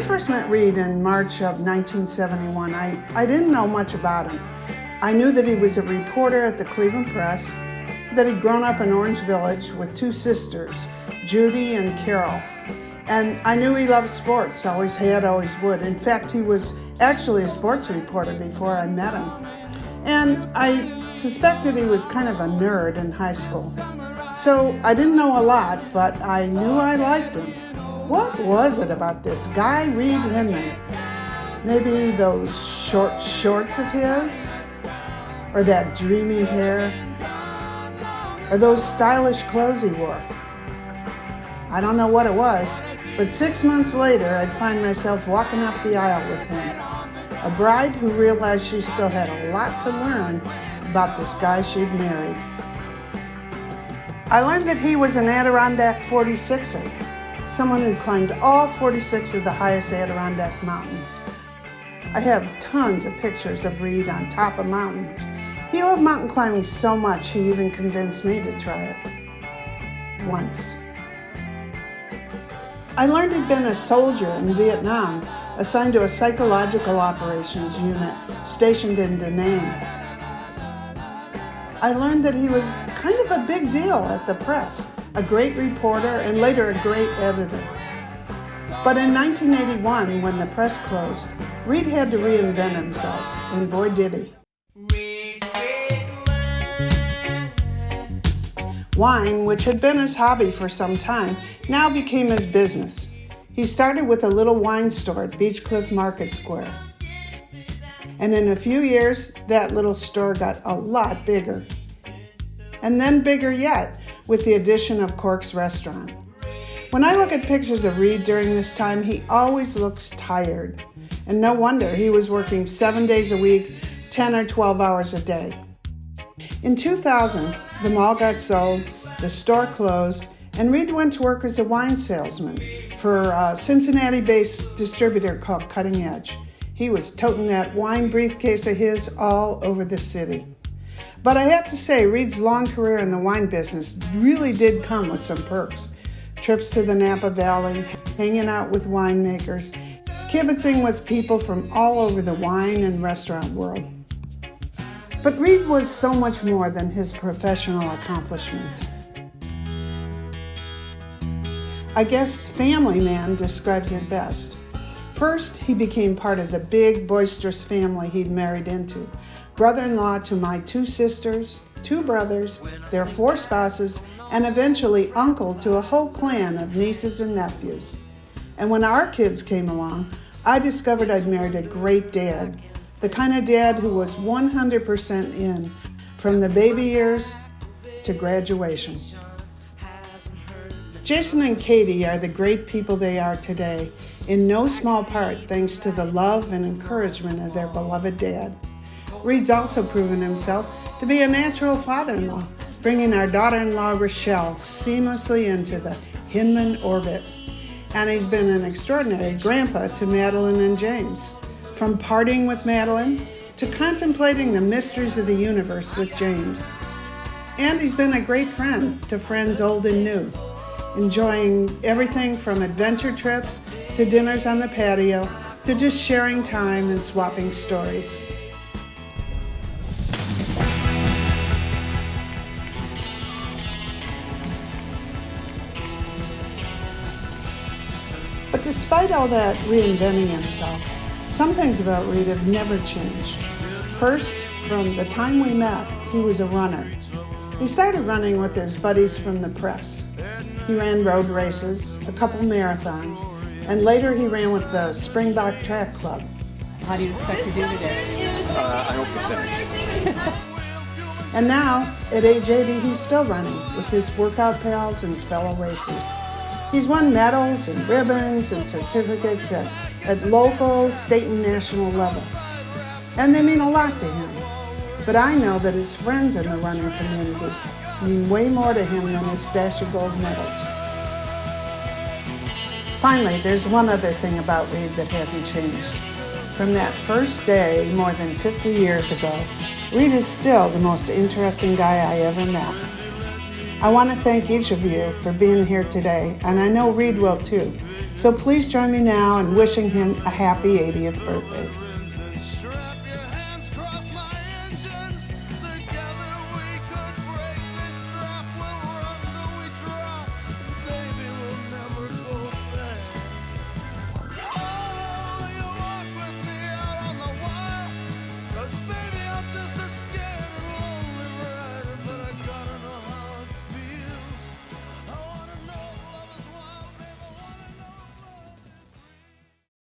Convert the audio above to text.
I first met Reed in March of 1971, I didn't know much about him. I knew that he was a reporter at the Cleveland Press, that he'd grown up in Orange Village with two sisters, Judy and Carol. And I knew he loved sports, always had, always would. In fact, he was actually a sports reporter before I met him. And I suspected he was kind of a nerd in high school. So I didn't know a lot, but I knew I liked him. What was it about this guy, Reed Hinman? Maybe those short shorts of his? Or that dreamy hair? Or those stylish clothes he wore? I don't know what it was, but 6 months later, I'd find myself walking up the aisle with him. A bride who realized she still had a lot to learn about this guy she'd married. I learned that he was an Adirondack 46er, someone who climbed all 46 of the highest Adirondack mountains. I have tons of pictures of Reed on top of mountains. He loved mountain climbing so much he even convinced me to try it. Once. I learned he'd been a soldier in Vietnam, assigned to a psychological operations unit stationed in Da Nang. I learned that he was kind of a big deal at the press, a great reporter and later a great editor. But in 1981, when the press closed, Reed had to reinvent himself, and boy did he. Wine, which had been his hobby for some time, now became his business. He started with a little wine store at Beechcliff Market Square. And in a few years, that little store got a lot bigger. And then bigger yet, with the addition of Cork's Restaurant. When I look at pictures of Reed during this time, he always looks tired. And no wonder, he was working 7 days a week, 10 or 12 hours a day. In 2000, the mall got sold, the store closed, and Reed went to work as a wine salesman for a Cincinnati-based distributor called Cutting Edge. He was toting that wine briefcase of his all over the city. But I have to say, Reed's long career in the wine business really did come with some perks. Trips to the Napa Valley, hanging out with winemakers, kibitzing with people from all over the wine and restaurant world. But Reed was so much more than his professional accomplishments. I guess Family Man describes it best. First, he became part of the big, boisterous family he'd married into. Brother-in-law to my two sisters, two brothers, their four spouses, and eventually uncle to a whole clan of nieces and nephews. And when our kids came along, I discovered I'd married a great dad, the kind of dad who was 100% in, from the baby years to graduation. Jason and Katie are the great people they are today, in no small part thanks to the love and encouragement of their beloved dad. Reed's also proven himself to be a natural father-in-law, bringing our daughter-in-law Rochelle seamlessly into the Hinman orbit. And he's been an extraordinary grandpa to Madeline and James. From partying with Madeline to contemplating the mysteries of the universe with James. And he's been a great friend to friends old and new, enjoying everything from adventure trips to dinners on the patio to just sharing time and swapping stories. But despite all that reinventing himself, some things about Reed have never changed. First, from the time we met, he was a runner. He started running with his buddies from the press. He ran road races, a couple marathons, and later he ran with the Springbok Track Club. How do you expect to do today? I hope to finish. And now, at age 80, he's still running with his workout pals and his fellow racers. He's won medals and ribbons and certificates at local, state, and national level. And they mean a lot to him. But I know that his friends in the running community mean way more to him than his stash of gold medals. Finally, there's one other thing about Reed that hasn't changed. From that first day, more than 50 years ago, Reed is still the most interesting guy I ever met. I want to thank each of you for being here today, and I know Reed will too, So please join me now in wishing him a happy 80th birthday.